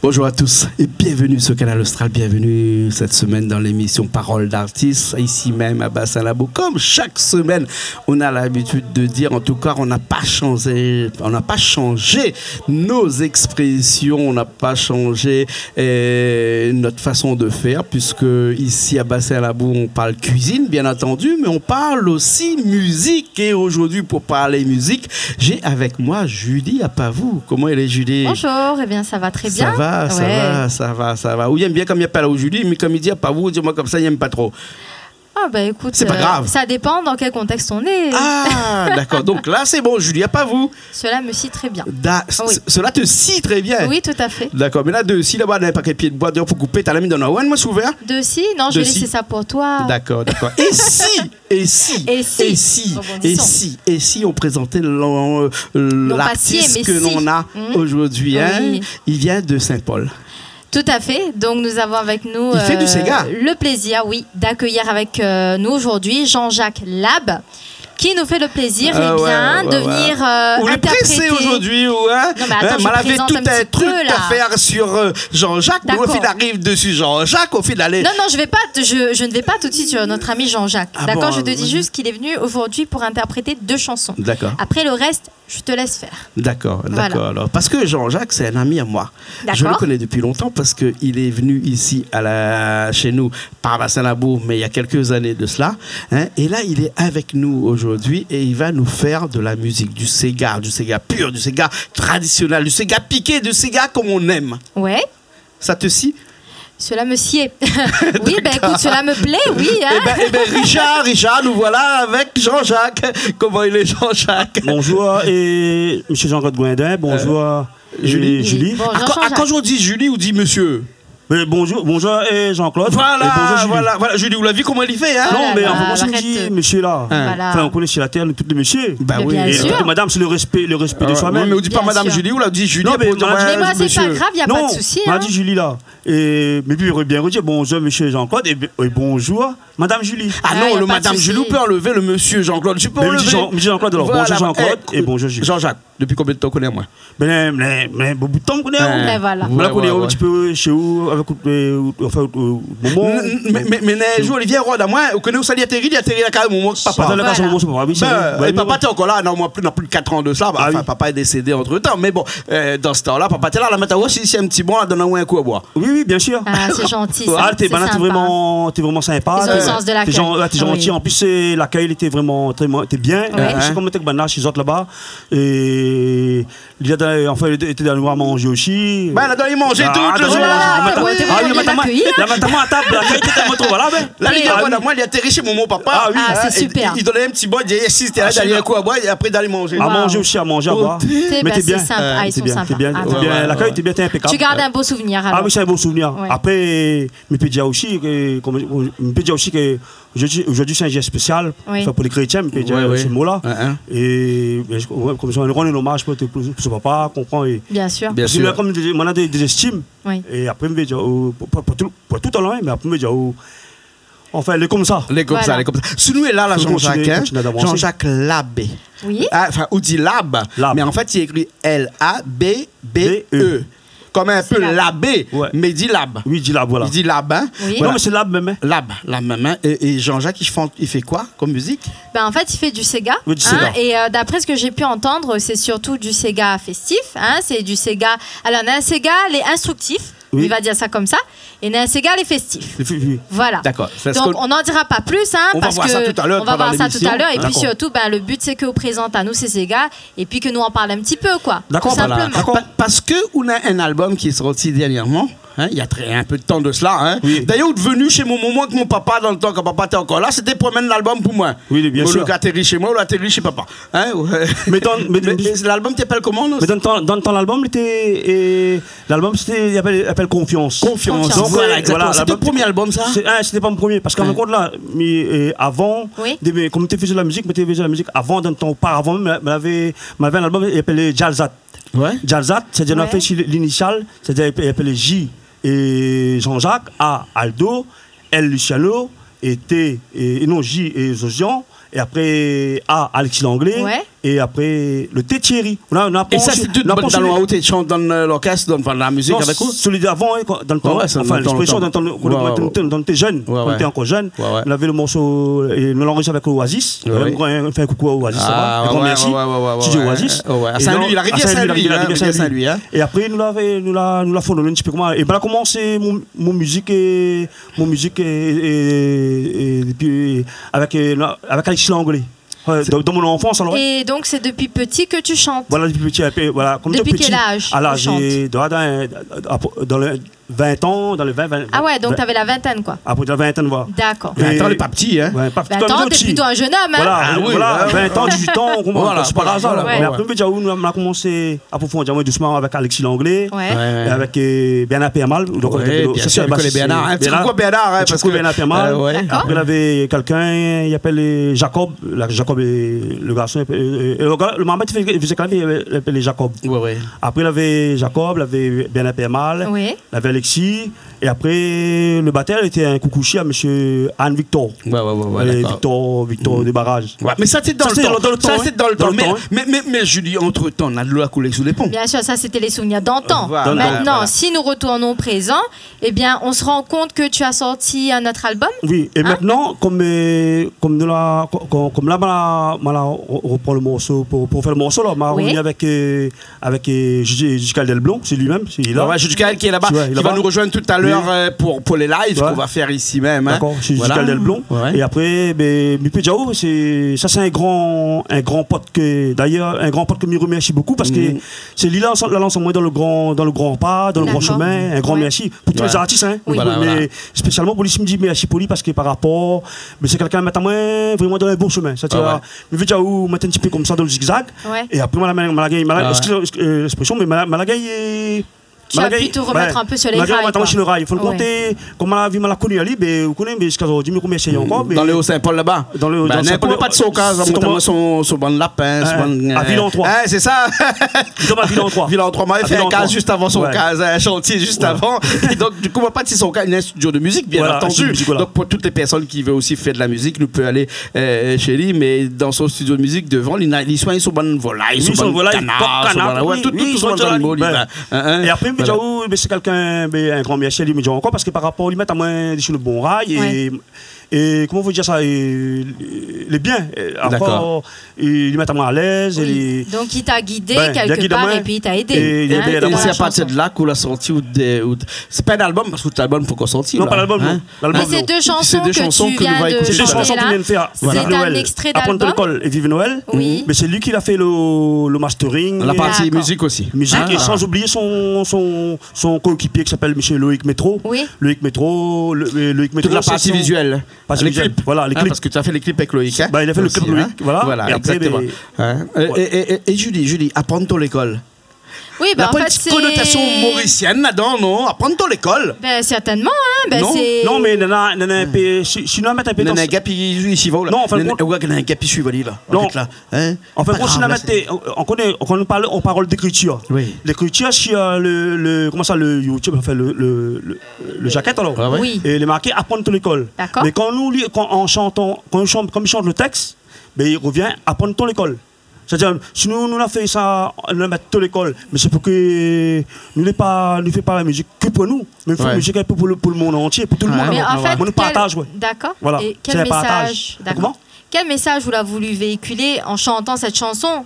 Bonjour à tous et bienvenue sur Canal Austral, bienvenue cette semaine dans l'émission Parole d'artistes, ici même à Bassin-Labou. Comme chaque semaine, on a l'habitude de dire, en tout cas, on n'a pas changé nos expressions, on n'a pas changé notre façon de faire, puisque ici à Bassin-Labou, on parle cuisine, bien entendu, mais on parle aussi musique. Et aujourd'hui, pour parler musique, j'ai avec moi Julie Apavou. Comment elle est, Julie? Bonjour, eh bien ça va très bien. Ça va. Ou il aime bien comme il appelle Julie, mais comme il dit pas vous, dis-moi comme ça, il n'aime pas trop. Ah bah écoute, c'est pas grave. Ça dépend dans quel contexte on est. Ah d'accord, donc là c'est bon, Julie, pas vous. Cela me scie très bien. Oui. Cela te scie très bien. Oui, tout à fait. D'accord, mais là de scie là-bas, d'un paquet de pieds de bois, pour couper, t'as la mis dans un one, moi ouvert. De scie? Non, je vais laisser ça pour toi. D'accord. Et si on présentait l'artiste que l'on a aujourd'hui, hein, il vient de Saint-Paul. Tout à fait. Donc, nous avons avec nous il fait du Sega. Le plaisir, oui, d'accueillir avec nous aujourd'hui Jean-Jacques Lab, qui nous fait le plaisir de venir interpréter. aujourd'hui, Non, mais attends, mal avait tout un truc à faire sur Jean-Jacques. Au fil arrive dessus Jean-Jacques, au fil d'aller. Non, je ne vais pas tout de suite sur notre ami Jean-Jacques. D'accord, je te dis juste qu'il est venu aujourd'hui pour interpréter 2 chansons. D'accord. Après le reste, je te laisse faire. D'accord. Alors, parce que Jean-Jacques, c'est un ami à moi. Je le connais depuis longtemps parce qu'il est venu ici chez nous par Bassin-Labou, mais il y a quelques années de cela. Hein, et là, il est avec nous aujourd'hui et il va nous faire de la musique, du Sega pur, du Sega traditionnel, du Sega piqué, du Sega comme on aime. Ouais. Ça te scie? Cela me sied. Oui, ben écoute, cela me plaît, oui. Hein. Eh ben, Richard, nous voilà avec Jean-Jacques. Comment il est, Jean-Jacques? Bonjour, et M. Jean-Claude Gouindin, bonjour, Julie. Bonjour, quand on dit Julie, ou dit monsieur? Mais bonjour et Jean-Claude. Voilà, Julie, vous l'avez vu comment il fait, hein? Non, mais enfin, on dit monsieur là. Enfin, on connaît sur la terre tous les messieurs. Bah oui. Et madame, c'est le respect de soi-même. Mais on dit pas madame Julie, ou l'a dit Julie. Non, mais moi, c'est pas grave, il n'y a pas de souci. On a dit Julie là. Mais puis, il aurait bien redit bonjour, monsieur Jean-Claude, et bonjour, madame Julie. Ah non, le madame Julie, on peut enlever le monsieur Jean-Claude. Tu peux enlever. Monsieur Jean-Claude, alors, bonjour Jean-Claude, et bonjour Julie. Jean-Jacques, depuis combien de temps connais moi? Mais beaucoup de temps on connaît. Voilà. On connaît un petit peu chez vous, avec Momo. Mais Olivier Roy, moi, on connaît où ça, il atterrit la carrière Momo. Papa, dans le cas de Momo, c'est pas grave. Et papa, t'es encore là, non, moi, plus de 4 ans de cela. Enfin, papa est décédé entre temps. Mais bon, dans ce temps-là, papa, t'es là, la mettre à si c'est un petit bon, donne-moi un coup à boire. Oui, bien sûr. Ah, c'est gentil. T'es vraiment sympa. Ils ont le sens de l'accueil. T'es gentil. En plus, l'accueil était vraiment bien. Je sais comment t'es chez autres là-bas. Et il était dans le noir à manger aussi. Ben, là, il mangeait tout le jour. La maman à table, l'accueil était tellement trop. Voilà, ben. Là, moi, il atterrit chez mon papa. Ah oui, c'est super. Il donnait un petit bois, il disait, si c'était là, d'aller un coup à boire, et après d'aller manger. À manger aussi, à boire. Mais t'es bien. Ils sont sympas. L'accueil était bien, t'es impeccable. Tu gardes un beau souvenir alors. Ah oui, c'est un beau souvenir. Après, je peux dire aussi que aujourd'hui c'est un geste spécial pour les chrétiens, je peux dire ce mot-là. Et comme ça, on rend un hommage pour ce papa, comprend. Bien sûr. Comme on a des estimes. Et après, je vais dire, pour tout en loin, mais après, je vais dire, enfin, les comme ça. Les comme ça. Si nous est là, Jean-Jacques, Jean-Jacques Lab. Oui. Enfin, on dit Lab, mais en fait, il écrit L-A-B-B-E. Comme un peu labé, mais il dit lab. Oui, il dit lab, voilà. Il dit lab, hein? Oui. Non, mais c'est lab même. Lab même. Et Jean-Jacques, il fait quoi comme musique? Ben, en fait, il fait du Sega. Oui, du Sega. Et d'après ce que j'ai pu entendre, c'est surtout du Sega festif. C'est du Sega. Alors, on a un Sega, les instructifs. Oui. Il va dire ça comme ça. Et un Sega, les festifs. Voilà. D'accord. Donc, on n'en dira pas plus, on va voir ça tout à l'heure. On va voir ça tout à l'heure. Et puis surtout, le but, c'est qu'on présente à nous ces Sega et puis que nous en parlons un petit peu, quoi. D'accord, tout simplement. Parce qu'on a un album qui est sorti dernièrement. Il y a un peu de temps de cela. Hein. Oui. D'ailleurs, venu chez moi avec mon papa dans le temps quand papa était encore là, c'était pour mettre l'album pour moi. Oui, bien sûr. Le atterri chez moi ou l'atterri chez papa. Hein. Mais l'album t'appelle comment? Mais dans ton album, l'album c'était appelle Confiance. Confiance. Donc, voilà, c'était le premier album, ça? C'était pas mon premier. Parce qu'en compte là, avant, comme tu faisais la musique, avant, dans le temps auparavant, m'avait un album appelé Jalzat. Jalzat, c'est-à-dire on a fait l'initial, c'est-à-dire appelé J et Jean-Jacques, A Aldo, L Luciano, et T et non J et Josian, et après A Alexis Langlais, et après le thé Thierry. Et ça, c'est tout dans le tu chantes dans l'orchestre, dans la musique avec vous? Celui d'avant, dans le temps, enfin l'expression dans on était jeune, on était encore jeune, on avait le morceau, et nous l'enregistrons avec Oasis, on fait un coucou à Oasis, un grand merci, studio Oasis. Saint-Louis, la rivière Saint-Louis. Et après, nous la fondons un petit peu comment. Et ben là, commencé mon musique et avec Alexis Langlais. Dans mon enfance, alors. Et donc, c'est depuis petit que tu chantes? Voilà, depuis petit. Voilà, depuis quel âge? À l'âge dans les 20 ans, dans les 20. Ah ouais, donc tu avais la vingtaine, quoi. Après la vingtaine, voilà. D'accord. 20 ans, n'est pas petit, hein? Ouais, pas 20 ans, t'es plutôt un jeune homme, hein? Voilà, 20 ans, 18 ans, on commence. C'est pas hasard, là. Mais après, nous avons commencé à approfondir doucement avec Alexis Langlais, et avec Bernard Permal. Donc, bien sûr, on connaît Bernard. Un petit coucou à Bernard, parce que Bernard Permal. Après, il y avait quelqu'un, il appelle Jacob. Jacob, le garçon, le maman faisait clavier, il appelait Jacob. Après, il y avait Jacob, il y avait Bernard Permal, il y avait Alexis. Et après, le batteur était un coucouchi à M. Anne Victor. Victor des barrages. Mais ça, c'est dans le temps. Ça, c'est dans le temps. Mais Julie, entre-temps, on a de l'eau à couler sous les ponts. Bien sûr, ça, c'était les souvenirs d'antan. Maintenant, si nous retournons au présent, eh bien, on se rend compte que tu as sorti un autre album. Oui, et maintenant, comme là, on reprend le morceau pour faire le morceau, là, on m'a revenu avec Judical Delblon, c'est lui-même. Judical qui est là-bas, qui va nous rejoindre tout à l'heure. Pour les lives qu'on va faire ici même. D'accord, c'est Judical Delblon. Et après, Mipé Diao, c'est un grand pote que me remercie beaucoup parce que c'est lui là l'ensemble dans le grand pas, dans le grand chemin, un grand merci pour tous les artistes, hein. Mais spécialement pour lui, je me dis merci pour lui parce que par rapport, c'est quelqu'un qui met moi vraiment dans le bon chemin. C'est-à-dire, Mipé Diao mettre un petit peu comme ça dans le zigzag. Et après, l'expression, mais Malagaï. Tu as pu te remettre un peu sur les rails. Il faut le compter. Comme la vie m'a connu ali, vous connaissez, mais jusqu'à aujourd'hui, je me encore. Dans le Haut-Saint-Paul là-bas. Dans le Haut-Saint-Paul. Pas de son cas, son bon lapin. À Villon 3. C'est ça. À Villon 3. Villon 3, moi, il fait un cas juste avant son cas, un chantier juste avant. Donc, du coup, pas de son cas, il y a un studio de musique, bien entendu. Donc, pour toutes les personnes qui veulent aussi faire de la musique, nous peut aller chez lui, mais dans son studio de musique, devant, il soigne son bon volaille, son bon canard, tout son bon. Et après, c'est quelqu'un, un grand merci, lui, me dit encore, parce que par rapport au limite à moi, sur le bon rail, et comment vous dire ça, les biens, encore, il met à moi à l'aise. Donc il t'a guidé quelque part et puis il t'a aidé. Et c'est à partir de là qu'on l'a sorti, c'est pas un album, parce que l'album faut qu'on sorte. Non, pas l'album, non. Mais c'est deux chansons que tu viens de chanter. C'est deux chansons qu'il vient de faire. C'est un extrait d'album. Apprendre l'école et Vive Noël. Mais c'est lui qui a fait le mastering. La partie musique aussi. Musique, et sans oublier son coéquipier qui s'appelle M. Loïc Métro. Loïc Métro. Toute la partie visuelle. Les clips. Voilà, les clips. Parce que tu as fait les clips avec Loïc. Il a fait le clip Loïc. Voilà, exactement. Et Julie, apprends-toi l'école. Oui, en fait, c'est une connotation mauricienne là-dedans, non? Apprends-toi l'école. Certainement, hein. Non, mais si nous mettons un peu dans... Non, ici, là. Non, enfin, un gapi suivant là. Non, enfin, on parle d'écriture. L'écriture, si comment ça, le YouTube, enfin, le jaquette, alors. Oui. Et il est marqué apprendre l'école. D'accord. Mais quand on chante le texte, il revient apprendre l'école. C'est-à-dire, si nous avons fait ça, nous avons mis l'école, mais c'est pour que nous ne faisons pas la musique que pour nous, mais pour la musique pour le monde entier, pour tout le monde. Mais en fait, nous partage, d'accord. Voilà. Et quel message, quel message vous l'avez voulu véhiculer en chantant cette chanson,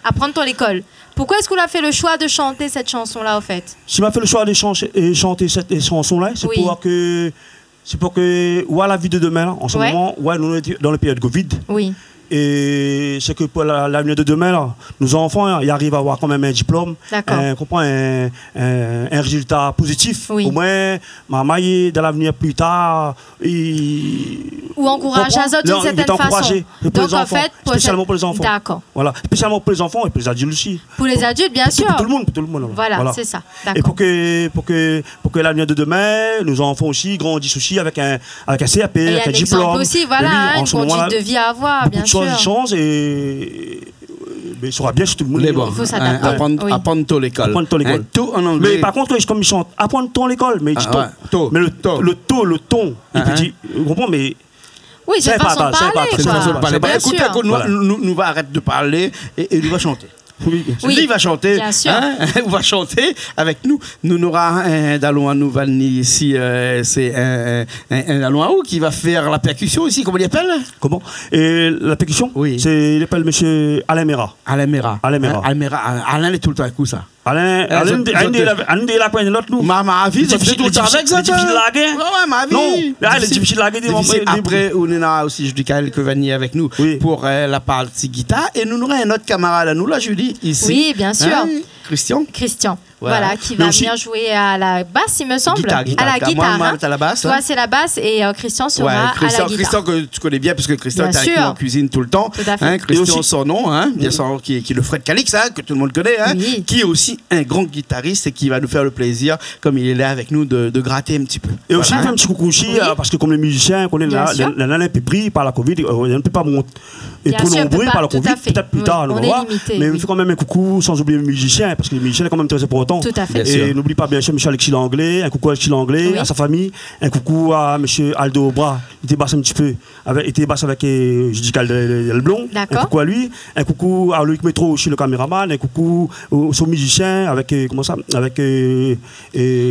Apprendre-toi l'école? Pourquoi est-ce qu'on a fait le choix de chanter cette chanson-là, au fait? Si on a fait le choix de chanter cette chanson-là, c'est pour que, la vie de demain, là, en ce moment, nous sommes dans le période Covid. Oui. Et c'est que pour l'avenir de demain, là, nos enfants, ils arrivent à avoir quand même un diplôme, un résultat positif. Au moins, maman, dans l'avenir plus tard, ou encourager à autres d'une certaine façon. Donc, en fait, spécialement pour les enfants. D'accord. Voilà, spécialement pour les enfants et pour les adultes aussi. Pour les adultes, bien sûr. Pour tout le monde. Voilà. C'est ça. Et pour que l'avenir de demain, nos enfants aussi grandissent aussi avec un CAP, avec un diplôme. Aussi, voilà, une conduite de vie à avoir, bien sûr. Chance et il sera bien sur tout le monde. Il faut s'adapter. Apprendre l'école. Apprendre l'école. Tout en anglais. Mais par contre, comme il chante, apprendre l'école, mais il dit mais le ton, il peut dire, vous comprenez, mais Oui, c'est pas façon de parler. Écoutez, nous va arrêter de parler et nous va chanter. Oui, il va chanter. Bien sûr. On va chanter avec nous. Nous aurons un Dalouan Nouvalny ici. C'est un Dalouan qui va faire la percussion ici. Comment il appelle? Comment? Et la percussion? Oui. Il appelle monsieur Alain Mera. Alain Mera. Alain est tout le temps avec vous, ça. Alain, il a pris l'autre nous. Ma vie, c'est tout le temps avec ça. Difficile de laguer. Ouais, ma vie. Non, c'est difficile de laguer. Après, on a aussi Judicaël Kevani avec nous pour la partie guitare. Et nous aurons un autre camarade à nous, là, Julie, ici. Oui, bien sûr. Christian. Voilà, qui va bien jouer à la basse, il me semble. À la guitare. Moi, à la basse. Toi, c'est la basse et Christian sera à la guitare. Christian, que tu connais bien, parce que Christian est avec nous en cuisine tout le temps. Tout à fait. Christian, son nom, bien sûr, qui est le Fred Calix, que tout le monde connaît, qui est aussi un grand guitariste et qui va nous faire le plaisir, comme il est là avec nous, de gratter un petit peu. Et aussi, il fait un petit coucou aussi, parce que comme les musiciens, on est là, l'année est pris par la Covid, on ne peut pas monter. Et trop nombreux par la Covid, peut-être plus tard, on va. Mais il fait quand même un coucou, sans oublier les musiciens, parce que les musiciens sont quand même très importants. Tout à fait. Et n'oublie pas bien sûr M. Alexis Langlais, un coucou à Alexis Langlais, à sa famille, un coucou à M. Aldo Aubra, il était basse un petit peu, il était basse avec Judicaël Delblon, un coucou à lui, un coucou à Loïc Métro aussi, le caméraman, un coucou aux musiciens avec,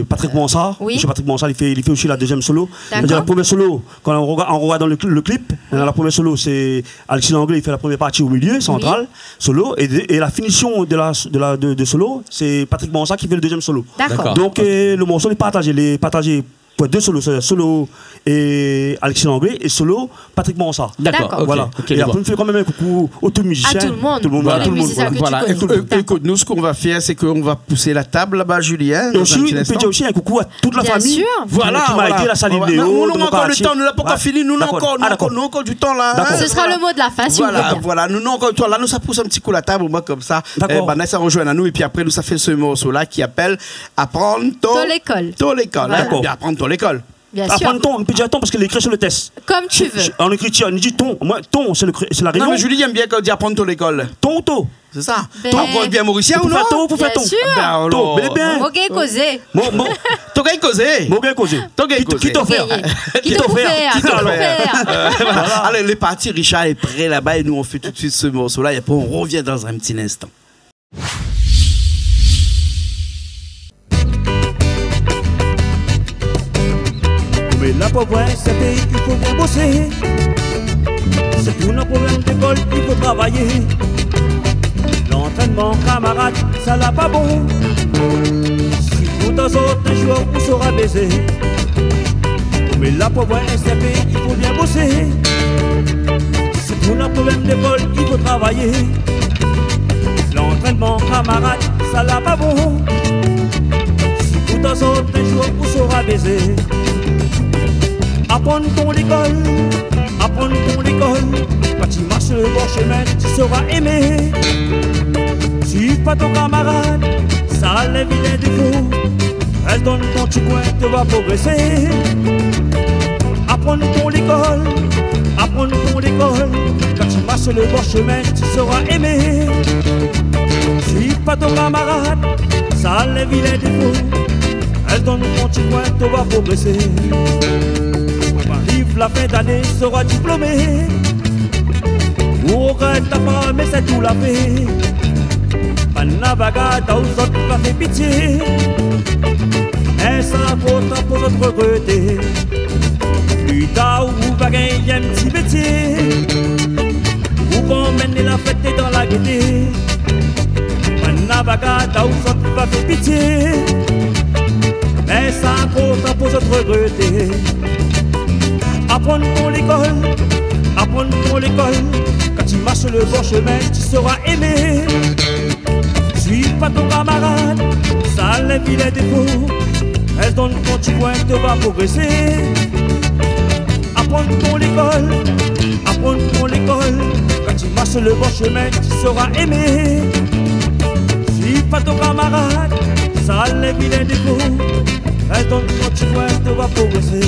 Patrick Monsard. M. Patrick Monsard, il fait aussi la deuxième solo. La première solo, quand on regarde dans le clip, la première solo, c'est Alexis Langlais, il fait la première partie au milieu, centrale, solo, et la finition de solo, c'est Patrick Monsard qui fait le deuxième solo. Donc le morceau est partagé pour deux solos, solo et Alexis Langlais et solo Patrick Monsard. D'accord. Voilà. Et après on fait quand même un coucou aux tout musiciens. À tout le monde. Voilà. Écoute, nous ce qu'on va faire, c'est qu'on va pousser la table là-bas, Julien. Et aussi, on peut dire aussi un coucou à toute la famille. Voilà. Qui m'a aidé la salle vidéo. Nous avons encore le temps, nous n'avons pas encore fini. Nous avons encore du temps là. Ce sera le mot de la fin. Voilà. Nous avons encore du temps là. Nous ça pousse un petit coup la table, moi comme ça. Vanessa rejoint à nous et puis après nous ça fait ce morceau là qui appelle Apprendre ton l'école. D'accord. Apprendre ton l'école. Bien sûr. Apprendre ton, on peut dire ton parce qu'il écrit sur le test. Comme tu veux. En écriture, on dit ton. Moi, ton, c'est la réunion. Non, mais Julie aime bien quand on dit apprendre ton l'école. Ton ou ton. C'est ça. Ton, on bien mauricien ou non? Pour faire ton. Bien sûr. Ton, mais bien. Mogé causé. Mogé causé. Qui t'offre? Qui t'offre? Allez, les parties, Richard est prêt là-bas et nous on fait tout de suite ce morceau-là et après on revient dans un petit instant. Mais la pauvreté, c'est pays, il faut bien bosser. C'est tout nos problèmes d'école, il faut travailler. L'entraînement, camarade, ça l'a pas bon. Si pour dans autres jours, on saura baiser. Mais la pauvreté, c'est pays, il faut bien bosser. C'est tout nos problèmes d'école, il faut travailler. L'entraînement, camarade, ça l'a pas bon. Si pour dans autres jours, on saura baiser. Apprendre ton l'école, quand tu marches le bon chemin, tu seras aimé. Suis pas ton camarade, ça lève les défauts. Reste dans ton petit coin, tu vas progresser. Apprendre ton l'école, quand tu marches le bon chemin, tu seras aimé. Suis pas ton camarade, ça lève les défauts. Reste dans ton petit coin, tu vas progresser. La fin d'année sera diplômé. Ou regrette ta femme, mais c'est tout la paix. Panavaga, t'as aux autres qui va faire pitié. Mais ça pourtant pour notre regretter. Plus tard, vous va gagner un petit métier. Vous va mener la fête dans la gaieté. Panavaga, t'as aux autres qui va faire pitié. Mais ça pourtant pour notre regretter. Apprendre ton l'école, quand tu marches le bon chemin, tu seras aimé. Suis pas ton camarade, ça lève les défauts. Reste dans ton petit coin, tu vas progresser. Apprendre ton l'école, quand tu marches le bon chemin, tu seras aimé. Suis pas ton camarade, ça lève les défauts. Reste dans ton petit coin, tu vas progresser.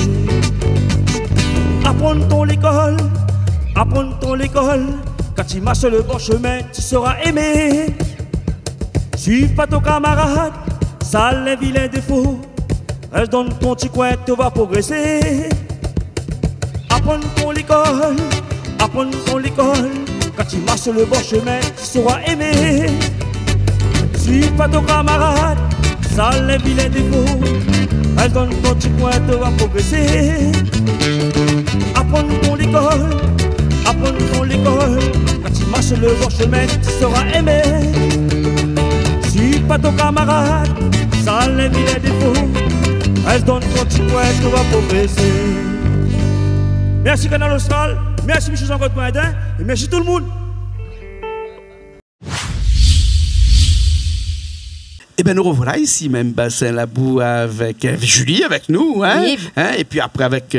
Apprendre ton l'école, quand tu marches le bon chemin, tu seras aimé. Suis pas ton camarade, ça lève les défauts. Reste dans ton petit coin, tu vas progresser. Apprendre ton l'école, apprendre ton l'école. Quand tu marches le bon chemin, tu sauras aimer. Suis pas ton camarade, ça les vilains défauts. Elle donne ton petit coin, tu vas progresser. Apprendre ton l'école, apprendre ton l'école. Quand tu marches le bon chemin, tu sauras aimer. Suis pas ton camarade, ça les vilains défauts. Elle donne ton petit coin, tu vas progresser. Merci Canal Austral, merci Michel Jean-Claude Poindin et merci tout le monde. Eh bien, nous revoilà ici, même Bassin Labou, avec Julie, avec nous. Hein, oui. Hein, et puis après, avec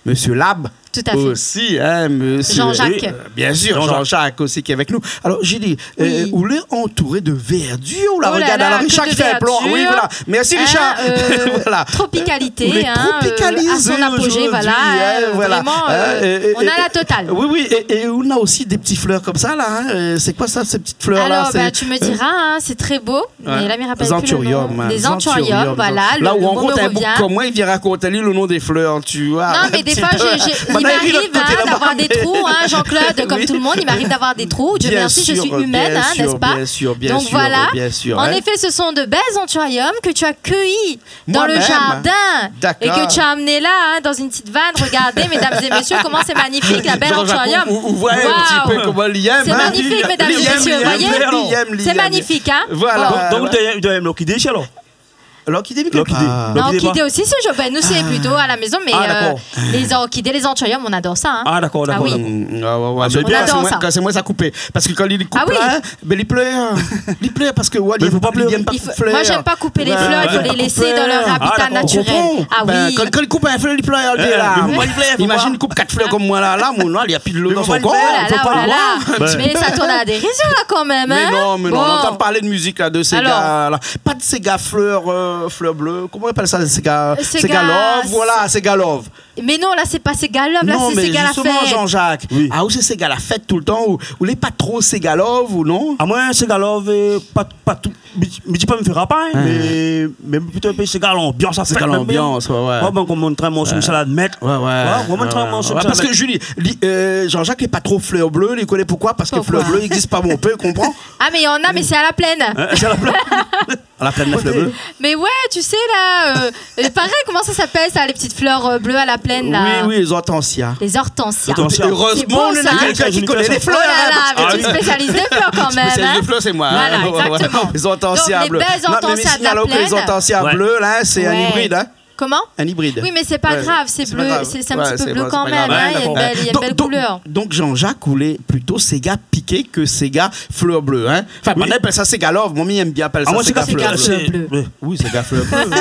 Monsieur Lab. Tout à fait. Aussi, hein, monsieur. Jean-Jacques. Bien sûr, Jean-Jacques aussi qui est avec nous. Alors, Julie, vous l'êtes entouré de verdure, là, regarde, alors Richard qui fait un plan. Oui, voilà. Merci, Richard. Voilà. Tropicalité, à son apogée, voilà. Vraiment, on a la totale. Oui, oui, et on a aussi des petites fleurs comme ça, là. Hein. C'est quoi ça, ces petites fleurs-là? Alors, tu me diras, c'est très beau. Mais là, il me rappelle plus le nom. Des anthuriums, voilà. Là où on rencontre un bouc comme moi, il vient raconter le nom des fleurs, tu vois. Non, mais des fois, il m'arrive d'avoir des trous, Jean-Claude, comme tout le monde, il m'arrive d'avoir des trous. Dieu merci, je suis humaine, n'est-ce pas? Bien sûr, donc voilà. En effet, ce sont de belles anthuriums que tu as cueillis dans le jardin et que tu as amené là, dans une petite vanne. Regardez, mesdames et messieurs, comment c'est magnifique, la belle anthurium. Vous voyez un petit peu comment l'IM. C'est magnifique, mesdames et messieurs, vous voyez? C'est magnifique, hein? Voilà. Donc, vous avez l'orchidée chez alors? L'orchidée, l'orchidée aussi, c'est nous c'est plutôt à la maison, mais les orchidées, les anthuriums, on adore ça. Hein. Ah d'accord. Ah, oui. On adore ça. Quand c'est moi ça coupé, parce que quand il coupe là, il pleure parce que il faut pas pleurer. Moi j'aime pas couper les fleurs, il faut les laisser dans leur habitat naturel. Ah oui. Quand il coupe un fleur, il pleure. Imagine il coupe 4 fleurs comme moi là, mon noir, il y a plus de l'eau dans son corps. Mais ça tourne à la dérision là quand même. Mais non, on entend parler de musique là, de ces gars là. Pas de ces gars fleurs bleues, comment on appelle ça? Ségalove, voilà, Ségalove. Mais non, là, c'est pas Ségalove, là, c'est Ségala Fête. Non, Jean-Jacques. Oui. Ah, où c'est Ségala Fête tout le temps? Ou les pas trop Ségalove, ou non? À moi, Ségalove, pas tout. Je dis pas me faire rapin, mais plutôt un peu Ségala ambiance à fête. Ségala ambiance, ouais. Bon, comme on traite mon sous salade mettre. Parce que Julie, Jean-Jacques n'est pas trop fleur bleue, il connaît pourquoi? Parce que fleur bleue n'existe pas, mon peu, comprends? Ah, mais il y en a, mais c'est à la plaine. C'est à la plaine. À la plaine de fleurs bleues. Mais ouais, tu sais, là, pareil, comment ça s'appelle, ça, les petites fleurs bleues à la plaine, là? Oui, les hortensias. Les hortensias. Heureusement, on a quelqu'un qui connaît les fleurs. Oh là là, mais tu spécialises des fleurs quand même. Spécialiste des fleurs, c'est moi. Voilà, exactement. Les hortensias bleues. Les belles hortensias de la plaine. Les hortensias bleues, là, c'est un hybride, hein? Comment? Un hybride. Oui, mais c'est pas grave, c'est bleu, c'est un petit peu bleu quand même, il y a une belle couleur. Donc Jean-Jacques voulait plutôt Séga piqué que Séga fleur bleue, hein? Enfin, on appelle ça Ségalove, mon aime bien appeler ça Séga fleur bleue. Oui, Séga fleur bleue.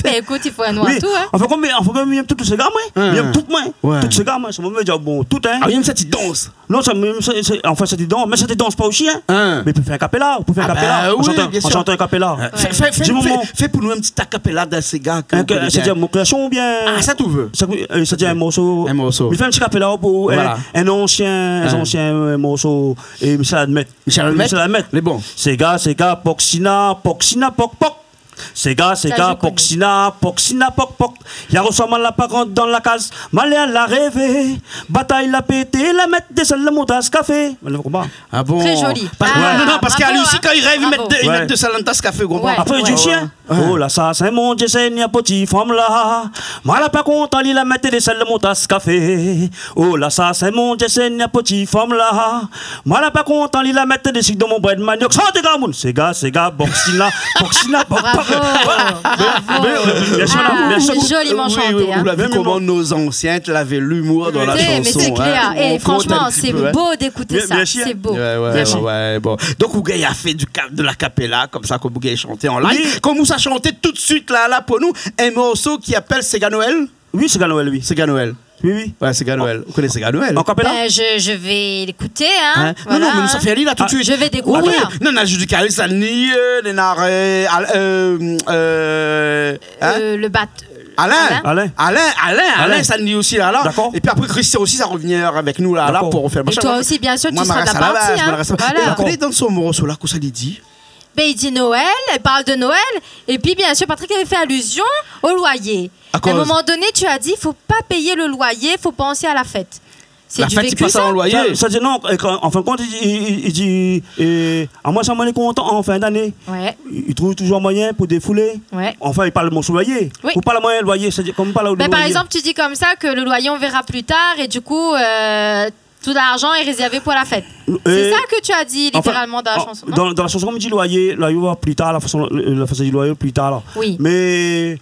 Mais écoute, il faut un noir tout, hein? Enfin, comme il aime tout Séga, moi. Il aime tout, moi. Tout Séga, moi. Ça me dit, bon, tout, hein. Ah, il aime cette danse. Non, en fait, cette danse, mais cette danse pas aussi, hein. Mais il peut faire un capella, on chante un capella. Fais pour nous un petit capella d'un Séga. C'est-à-dire mon création ou bien. Ah, ça tout veut. C'est-à-dire un morceau. Il fait un petit capella pour un ancien morceau. Et Michel Admet. Mais bon. Séga, Poxina, poc. Séga, Poxina, poc. Y'a reçu mal la parente dans la case. Malé l'a rêvé. Bataille l'a pété. La mettre des salles de montage café. Ah bon? Très joli. Non, parce qu'à lui aussi, quand il rêve, il met de salles de montage café. Après, il dit chien. Oh là, ça, c'est mon Dieu, c'est une petite femme là. Moi, la pas content, il a mettre des salles de montage café. Oh là, ça, c'est mon Dieu, c'est une petite femme là. Moi, la pas content, il a mettre des sucres dans mon bread manioc. Chantez, gamoun. Séga, Poxina, poc. C'est joliment chanté. Vous l'avez vu comment nos anciens lavaient l'humour dans la chanson. Mais c'est clair. Et franchement, c'est beau d'écouter ça. C'est beau. Ouais, bon. Donc, Ougay a fait de la capella, comme ça, comme Ougay chantait en live. Comme vous a chanté tout de suite là pour nous, un morceau qui appelle Séga Noël. Oui, Séga Noël, oui. Séga Noël. Oui. Ouais, Séga Noël. Vous connaissez Séga Noël? En capella? Je vais l'écouter, hein. Non, mais nous, ça fait aller là tout de suite. Je vais découvrir. Non, on a juste du Carré Sani, le bateau. Alain, ça dit aussi là. D'accord. Et puis après, Christian aussi, ça revient avec nous là pour refaire machin. Et toi aussi, bien sûr, tu seras de la partie. Voilà. Dans son morceau là, qu'est-ce qu'il dit? Ben, il dit Noël, elle parle de Noël. Et puis, bien sûr, Patrick avait fait allusion au loyer. À un moment donné, tu as dit, il ne faut pas payer le loyer, il faut penser à la fête. La fête, il passe en loyer. Ça dit non, en fin de compte, il dit, à moi, ça m'en est content en fin d'année. Ouais. Il trouve toujours moyen pour défouler. Ouais. Enfin, il parle de mon loyer. Oui. Ou pas le moyen de loyer, c'est comme pas le loyer. Par exemple, tu dis comme ça que le loyer, on verra plus tard et du coup, tout l'argent est réservé pour la fête. C'est ça que tu as dit littéralement dans la chanson. Non dans la chanson, on me dit loyer va plus tard, la façon du loyer plus tard. Là. Oui. Mais.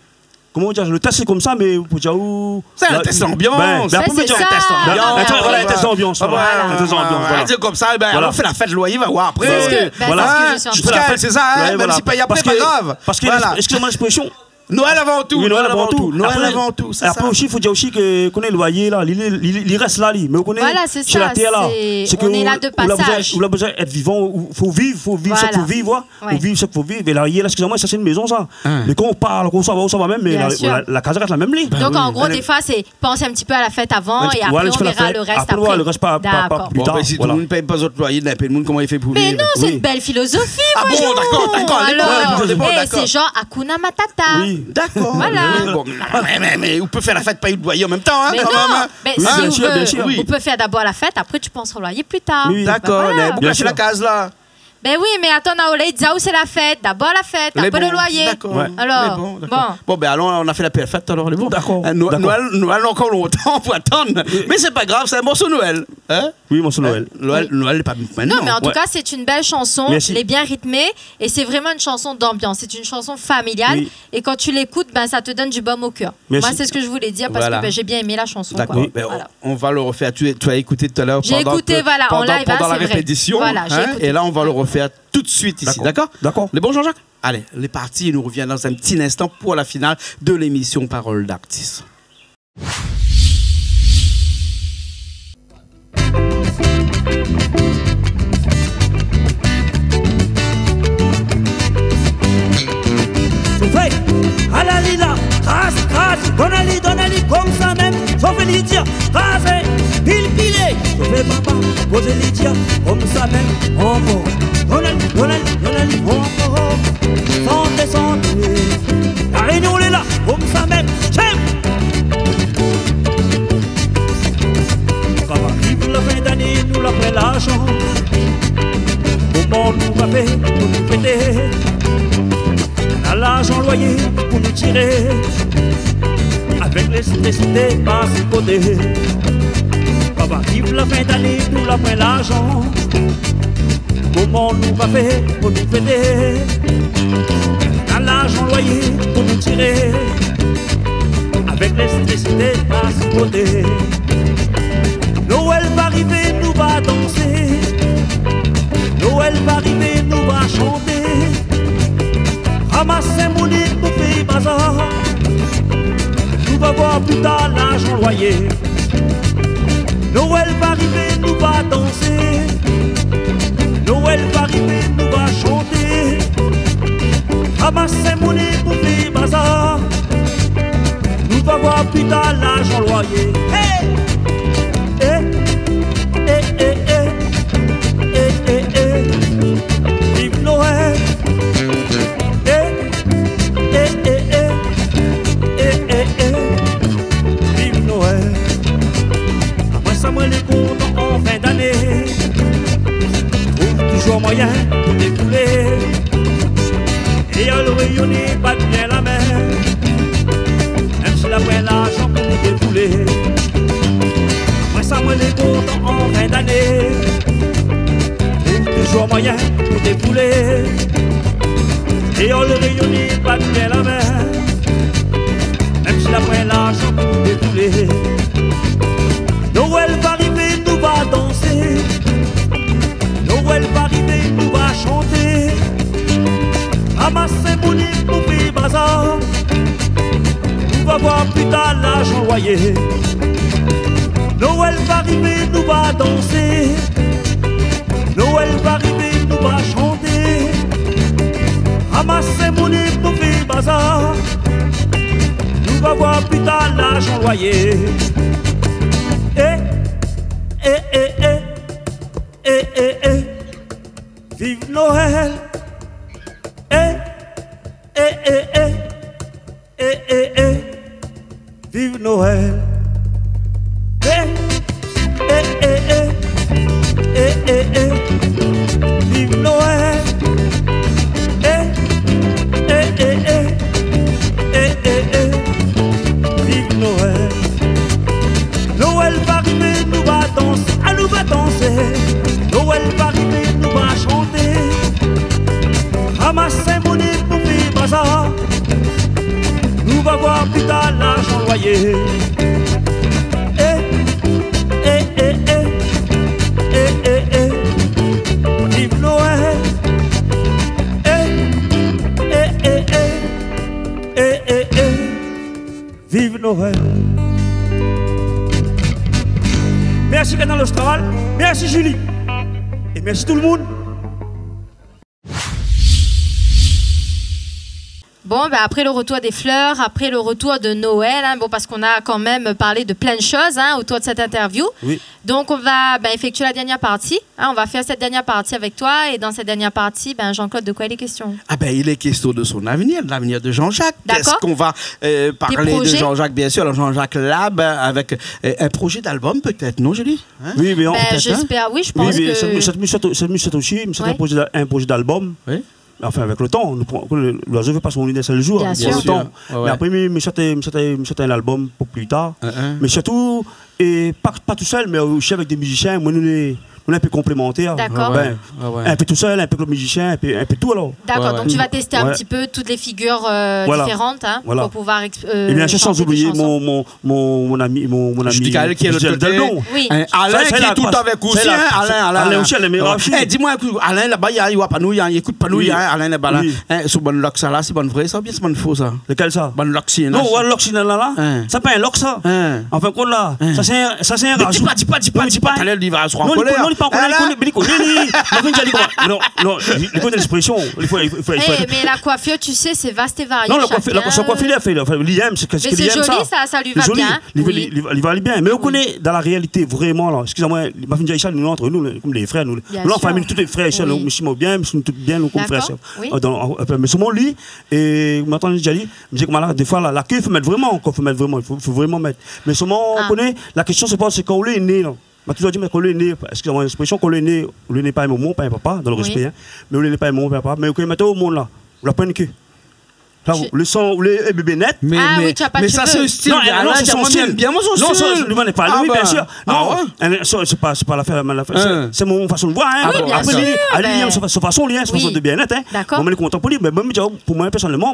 Comment dire, le test c'est comme ça, mais pour dire où. C'est un test d'ambiance. C'est ça. Voilà, un test d'ambiance. C'est comme ça, on fait la fête, le loyer va voir après. Voilà, c'est ça, même si paye après, pas grave. Parce que, excusez-moi l'expression. Noël avant tout. Oui, Noël avant tout. Noël avant tout. Après aussi, il faut dire aussi que connaît le loyer là, il reste là, mais on connaît. Voilà, c'est ça. La terre là. On est là de passage. On a besoin d'être vivant. Faut vivre ce qu'il faut vivre. Faut vivre ce qu'il faut vivre. Et là, excusez-moi, ça c'est une maison ça. Mais quand on parle, on ça va même, mais la case reste la même ligne. Donc en gros, des fois, c'est penser un petit peu à la fête avant et après on verra le reste après. Le reste pas plus tard. Si tout le monde ne paye pas votre loyer, le monde comment il fait pour vivre? Mais non, c'est une belle philosophie. Ah bon, d'accord. C'est genre Hakuna Matata. Oui, d'accord. Mais on peut faire la fête, payer le loyer en même temps. Mais non, bien sûr. On peut faire d'abord la fête, après tu penses au loyer plus tard. D'accord, bien sûr la case là. Ben oui, mais attends, Naolé, où c'est la fête? D'abord la fête, après le loyer. D'accord. Alors, bon, ben alors on a fait la fête, alors les bons. D'accord. Noël encore longtemps pour attendre. Mais c'est pas grave, c'est un morceau Noël. Oui, morceau Noël. Noël n'est pas maintenant. Non, mais en tout cas, c'est une belle chanson. Elle est bien rythmée et c'est vraiment une chanson d'ambiance. C'est une chanson familiale. Et quand tu l'écoutes, ça te donne du baume au cœur. Moi, c'est ce que je voulais dire parce que j'ai bien aimé la chanson. D'accord. On va le refaire. Tu as écouté tout à l'heure pendant la répétition. Et là, on va le refaire tout de suite ici, d'accord? D'accord. Les bons Jean-Jacques? Allez, les parties, nous revient dans un petit instant pour la finale de l'émission Parole d'artiste. Soufflez, à la lila, crase, donnez-lui comme ça même, sauf les dire, crasez, pile, soufflez papa, posez les dire, comme ça même, encore. Donnez-lui, encore. Sentez, la réunion est là, comme ça même, j'aime. Ça va vivre la fin d'année, nous la fait l'argent. Comment nous va faire pour nous fêter? On a l'argent loyer pour nous tirer. Avec l'électricité par ce côté. Ça va vivre la fin d'année, nous la fait l'argent. Comment nous va faire pour nous fêter? On a l'argent loyer pour nous tirer. Avec l'électricité par ce côté. Noël va arriver, nous va danser. Noël va arriver, nous va chanter. Ramasser mon lit pour faire bazar. Nous va voir plus tard l'argent loyer. Noël va arriver, nous va danser. Noël va arriver, nous va chanter. Ramasser mon lit pour faire bazar. Nous va voir plus tard l'argent loyer. Hey! Vive Noël. Vive Noël. Après ça, moi les comptes en fin d'année. Trouve toujours moyen de découler. Et à le rayonner, pas bien la mer. Même si la prenne l'argent pour nous découler. Après ça, moi les comptes en fin d'année. Trouve toujours moyen de découler. Et on le rayonne pas bien la mer. Même si la prenne l'argent pour découler. Noël va arriver, nous va danser. Noël va arriver, nous va chanter. Ramasser mon lit pour faire bazar. Nous va voir plus tard l'argent loyer. Noël va arriver, nous va danser. Noël va arriver, nous va chanter. Ramasser mon lit pour faire bazar. Nous va voir plus tard l'argent loyer. Vive Noël. vive Noël. Vive Noël. Vive Noël. Noël va arriver, nous va danser, nous va danser. Noël va arriver, nous va chanter. Ramasser monnaie pour faire bazar. Nous va voir plus tard l'argent loyer. Vive Noël. Vive Noël. Merci Canal Austral, merci Julie et merci tout le monde. Bon, ben après le retour des fleurs, après le retour de Noël, hein, bon, parce qu'on a quand même parlé de plein de choses hein, autour de cette interview. Oui. Donc, on va effectuer la dernière partie. Hein, on va faire cette dernière partie avec toi. Et dans cette dernière partie, Jean-Claude, de quoi il est question? Il est question de son avenir, de l'avenir de Jean-Jacques. Qu'est-ce qu'on va parler de Jean-Jacques, bien sûr, Jean-Jacques Lab, avec un projet d'album peut-être, non, Julie hein? Oui, mais j'espère, oui, je pense que... C'est aussi un projet d'album. Oui. Enfin, avec le temps, l'oiseau ne veut pas son un seul jour. Bien sûr. Le temps. Ouais. Mais après, je chante un album pour plus tard. Mais surtout, et pas tout seul, mais aussi avec des musiciens. Moi, on est un peu complémentaires. D'accord. Un peu tout seul, un peu comme musicien, un peu tout alors. D'accord, donc tu vas tester un petit peu toutes les figures différentes hein, pour pouvoir et bien sûr, sans oublier mon ami Michael qui est le Delon. Oui. Alain qui est tout avec aussi. Alain aussi, elle est meilleure. Dis-moi, Alain là-bas, il voit pas nous, il écoute pas nous, Alain là-bas là. C'est bon lox ça là, c'est bon vrai ça ou bien c'est bon faux ça? Lequel ça? Bon lox. Non, one lox là. Ça pas un lox ça. Enfin compte là, ça c'est un rajout. Dis pas. Alain il va se rendre colère. Non, il connaît l'expression. Mais la coiffure, tu sais, c'est vaste et varié. Non, la coiffure, il a fait. L'IM, c'est que c'est joli, ça lui va bien. Il va aller bien. Mais on connaît dans la réalité, vraiment, là. Excusez-moi, ma fille Aïcha, nous, entre nous, comme les frères, nous, en famille, tous les frères, nous sommes bien, nous sommes tous bien, nous, comme frères. Mais seulement lui, et maintenant, j'ai dit, des fois, la queue, il faut mettre vraiment, il faut vraiment mettre. Mais seulement, on connaît, la question, c'est quand on est né, là. On m'a toujours dit, mais qu'on est né, excusez-moi l'expression, qu'on est né, on n'est pas un moment, pas un papa, dans le respect, hein, mais on n'est pas un moment, pas un papa, mais on est au monde là, on l'a pas une queue. Le son, le bébé net. Mais ça, c'est un style. Non, c'est son style. Bien, moi, son style. Non, n'est pas lui, bien sûr. Non, c'est pas l'affaire. C'est mon façon de voir. Après, lui, sa façon, sa façon de bien net. D'accord. On est content pour lui, mais pour moi, personnellement,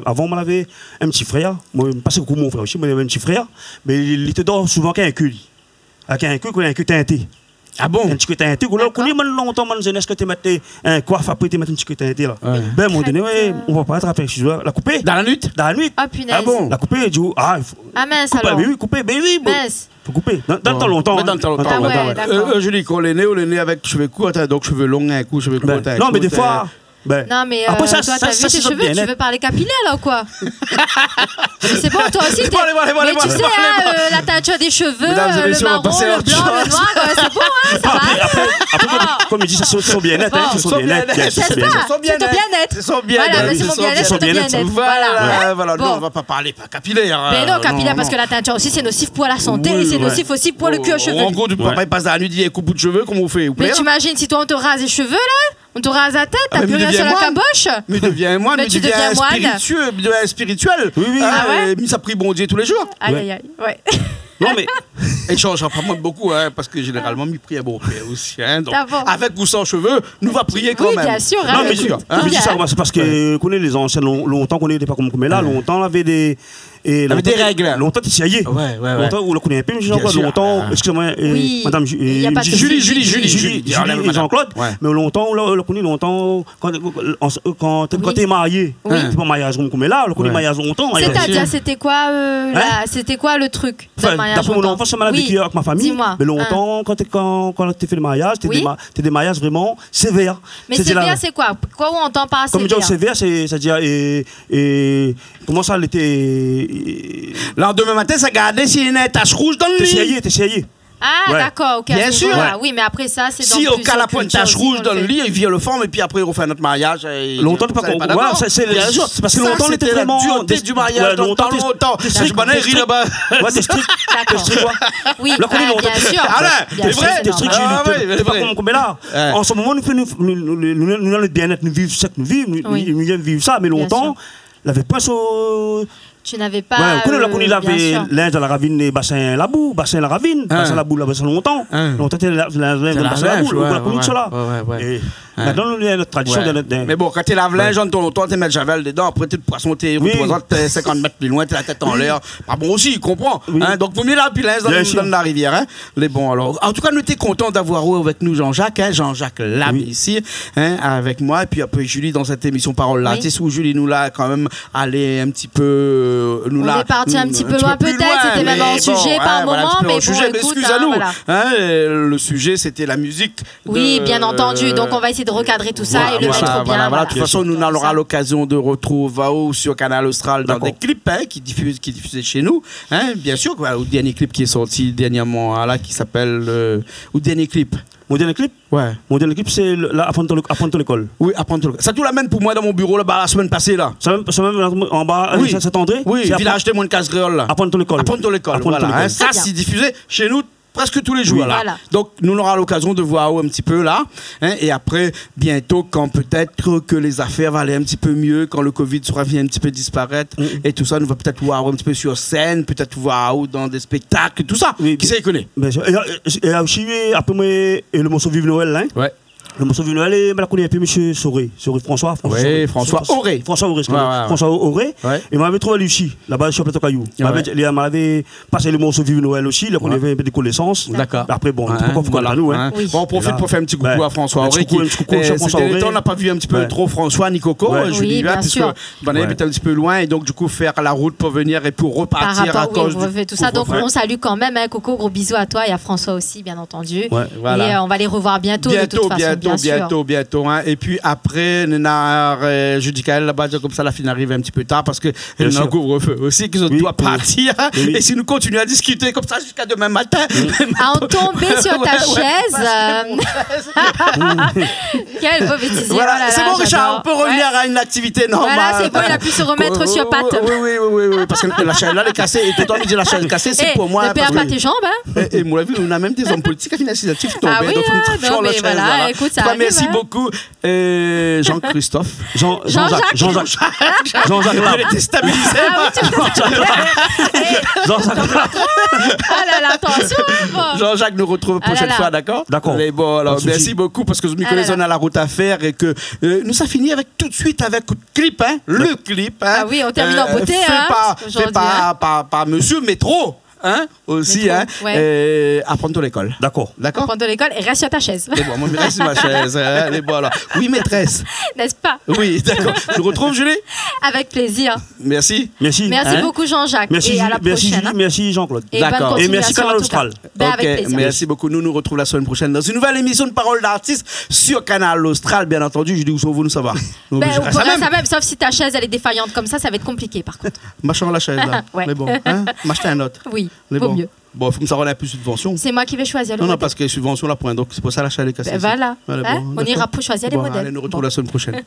avant, on avait un petit frère, moi, pas beaucoup mon frère aussi, mais un petit frère, mais il était dehors souvent qu'un cul. Avec un cul teinté. Ah bon? Un petit cul teinté. On connaît longtemps, man, jeunesse, que tu mets un coiffe après, tu mets un petit cul teinté là. Ben, à un moment donné, on va pas attraper. La couper. Dans la nuit? Dans la nuit. Ah, punaise. Ah bon? La couper, du coup, mince alors. Oui, couper, ben oui. Mince. Faut couper. Dans le temps longtemps. Dans le temps longtemps. Je dis qu'on est né avec cheveux courts, donc cheveux longs, un coup, cheveux courts. Non, mais des fois. Non mais après toi t'as vu tes cheveux, tu veux parler capillaire là ou quoi? C'est bon, toi aussi t'es... Mais tu sais la teinture des cheveux, le marron, le blanc, le noir, c'est bon hein, ça va. Après comme il dit, c'est son bien-être, c'est son bien-être. C'est ton bien-être. C'est son bien-être. C'est mon bien-être, c'est ton bien-être. Voilà, non on va pas parler pas capillaire. Mais non, capillaire parce que la teinture aussi c'est nocif pour la santé et c'est nocif aussi pour le cuir chevelu. En gros, papa il passe la nuit, il coupe bout de cheveux, comment on fait? Mais t'imagines si toi on te rase les cheveux là? On te rase la tête, t'as plus rien sur la caboche. Mais deviens moine, mais tu deviens spirituel. Oui. Mais ça prie bon Dieu tous les jours. Aïe, ouais. Non mais... Et change pas moi beaucoup, hein, parce que généralement, il prie à bon père aussi. Hein, donc, avec ou sans cheveux, nous va prier quand même. Oui, bien sûr. Non, mais sûr. C'est parce que connaît les anciens, longtemps qu'on n'était pas comme là, longtemps on avait des... Avec des règles. Longtemps, tu essayais. Longtemps, on le connaît un peu, longtemps, excusez-moi, madame Julie et Jean-Claude, mais longtemps, on le connaît longtemps, quand tu es marié, c'est pas mariage comme là, on le connaît mariage longtemps. C'est-à-dire, c'était quoi le truc de mariage? D'après mon enfance, ça m'a vécu avec ma famille, mais longtemps, quand tu fais le mariage, tu des mariages vraiment sévères. Mais sévère, c'est quoi? Quoi on entend par sévère? Comme dire sévère, c'est-à-dire, comment ça l'était? Lendemain matin, ça gardait s'il y a une tache rouge dans le lit. T'essayais. Ah, d'accord, ok. Bien sûr. Oui, mais après ça, c'est dans si au cas la pointe rouge dans le lit, il vient le forme et puis après, on fait notre mariage. Longtemps, pas qu'on. C'est parce que longtemps, on était vraiment. Du mariage, longtemps. Je m'en ai ri là-bas. Ouais, t'es strict. T'es strict, quoi. Oui, bien sûr. C'est vrai. T'es strict, mais là, en ce moment, nous, dans le bien-être, nous vivons ce que nous vivons, nous viens vivre ça, mais longtemps, il avait pas ce. Tu n'avais pas. Ouais, on il avait linge à la ravine et bassin la boue, bassin la ravine, bassin la boue, là, bassin longtemps. Longtemps, c'était linge bassin la boue, on a connu cela. Maintenant, il y a notre tradition. Mais bon, quand tu laves linge, tu mets le javel dedans, après tu te poisson, tu es 50 mètres plus loin, tu as la tête en l'air. Pas bon aussi, il comprend. Donc, il vaut mieux laver linge dans la rivière. Les bons, alors. En tout cas, nous étions contents d'avoir avec nous Jean-Jacques. Jean-Jacques Lab ici, avec moi, et puis après Julie dans cette émission Parole d'Artiste, où Julie nous l'a quand même allé un petit peu. On est parti un petit peu loin peut-être, c'était même un sujet par moment, mais bon, excusez-nous. Le sujet, c'était la musique. Oui, bien entendu, donc on va essayer de recadrer tout ça et le mettre bien. De toute façon, nous aurons l'occasion de retrouver Vao sur Canal Austral dans des clips qui diffusent chez nous. Bien sûr, le dernier clip qui est sorti dernièrement, qui s'appelle... le dernier clip. Mon dernier clip? Ouais. Mon dernier clip, c'est à Ponto l'école. Oui, à Ponto l'école. Ça tout l'amène pour moi dans mon bureau là-bas la semaine passée là. Ça même en bas, oui. Saint-André? Oui, village témoin de Casse-Créole là. À Ponto l'école. À Ponto l'école, voilà. Ça, c'est diffusé chez nous presque tous les jours. Oui, là. Voilà. Donc, nous aurons l'occasion de voir un petit peu là. Et après, bientôt, quand peut-être que les affaires vont aller un petit peu mieux, quand le Covid sera venu un petit peu disparaître, et tout ça, nous va peut-être voir un petit peu sur scène, peut-être voir dans des spectacles, tout ça. Oui, qui sait connaît. Et aussi, après moi, le morceau Vive Noël, là. Ouais. Le morceau Vive Noël, je connais un peu M. Soré. François Auré. François Auré. François Auré. Et m'avait trouvé Lucie, là-bas sur Plateau Caillou. Il m'avait passé le morceau Vive Noël aussi, là, qu'on avait un peu de connaissances. D'accord. Après, bon, pourquoi faut qu'on nous, hein. Bon, on profite pour faire un petit coucou à François Auré. On n'a pas vu un petit peu trop François ni Coco, je dis là, puisque on est un petit peu loin, et donc, du coup, faire la route pour venir et pour repartir à cause de tout ça. Donc, on salue quand même, Coco, gros bisous à toi et à François aussi, bien entendu. Et on va les revoir bientôt, de toute façon. Bientôt. Et puis après, Judicaël là-bas, comme ça, la fin arrive un petit peu tard parce que nous avons un couvre-feu aussi, qu'ils doivent partir. Et si nous continuons à discuter comme ça jusqu'à demain matin. À en tomber sur ta chaise. Quelle mauvaise bêtise. Voilà, c'est bon, Richard, on peut revenir à une activité normale. Voilà, c'est bon, il a pu se remettre sur pattes. Oui, parce que la chaise là, elle est cassée. Et tout le temps, il dit la chaise est cassée, c'est pour moi. Ne perds pas tes jambes. Et moi, on a même des hommes politiques à financer tombés. Ah oui, mais voilà, écoute, ça arrive. Merci beaucoup, Jean-Christophe. Jean-Jacques. Il était stabilisé. Ah là là, attention. Jean-Jacques nous retrouve la prochaine fois, d'accord? D'accord. Bon, alors, merci beaucoup parce que nous connaissons la route à faire et que nous ça finit avec tout de suite avec le clip, le clip. Ah oui, on termine en beauté. Fait pas Monsieur Métro. Aussi, apprendre l'école. D'accord. Apprendre l'école et reste sur ta chaise. C'est bon, moi, je reste sur ma chaise. Bon, alors. Oui, maîtresse. N'est-ce pas? Oui, d'accord. Je vous retrouve, Julie? Avec plaisir. Merci. Merci beaucoup, Jean-Jacques. Merci, et à la prochaine. Merci, Jean-Claude. D'accord. Et merci, Canal Austral. Avec plaisir. Merci beaucoup. Nous retrouvons la semaine prochaine dans une nouvelle émission de Parole d'Artiste sur Canal Austral, bien entendu. Je dis où sont-vous, nous savoir. On pourrait ça même, sauf si ta chaise elle est défaillante comme ça va être compliqué par contre. Machin la chaise là. Ouais. Mais bon, m'acheter un autre. Oui, vaut mieux. Bon, il faut me savoir la plus subvention. C'est moi qui vais choisir le modèle. Non, parce que les subventions, la point. Donc, c'est pour ça la chaise est cassée. Voilà. On ira pour choisir les modèles. Allez, nous retrouvons la semaine prochaine.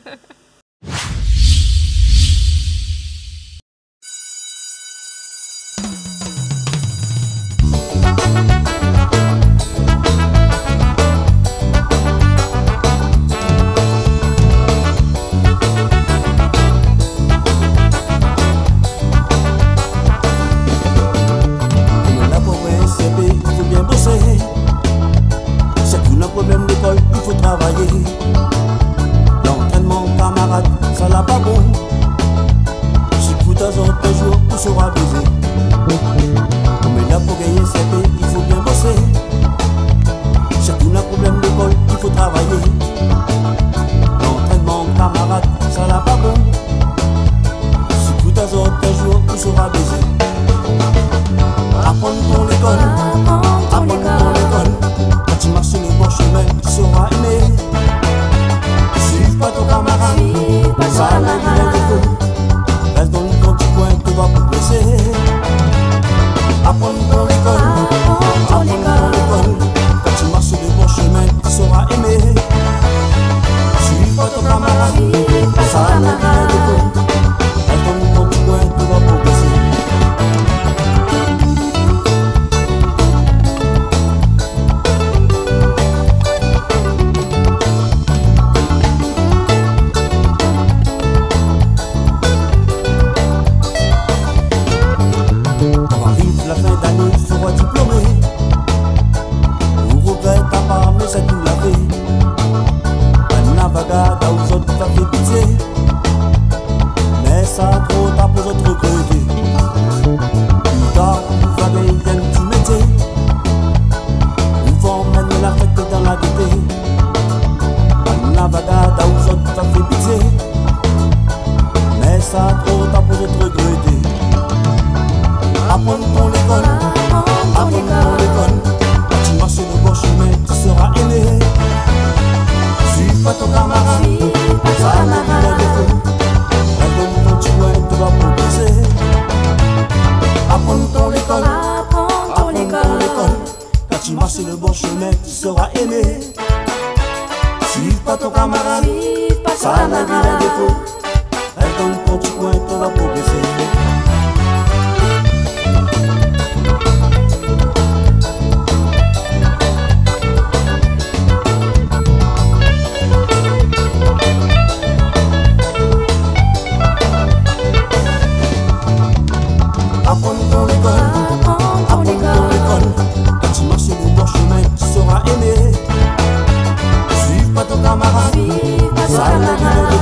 L'entraînement camarade, ça l'a pas bon. Si tout à l'heure, un jour, tout sera baisé. On est là pour gagner CP, il faut bien bosser. Si tout n'a problème d'école, il faut travailler. L'entraînement camarade, ça l'a pas bon. Si tout à l'heure, un jour, tout sera baisé. Apprendre ton école, apprendre ton école. Quand tu marches sur le bon chemin, tu seras aimé. Apprends ton l'école, apprends ton l'école. Quand tu marches le bon chemin, tu seras aimé. Suis pas ton camarade, ça n'a plus de défaut. Reste dans ton petit coin, tu vas progresser. Apprends ton l'école, apprends ton l'école. Quand tu marches le bon chemin, tu seras aimé. Suis pas ton camarade, ça n'a plus de défaut. Reste dans ton petit coin, tu vas progresser. Apprends ton l'école, apprends ton l'école. Quand tu marches le bon chemin, tu seras aimé. Suis pas ton camarade, ça n'a plus de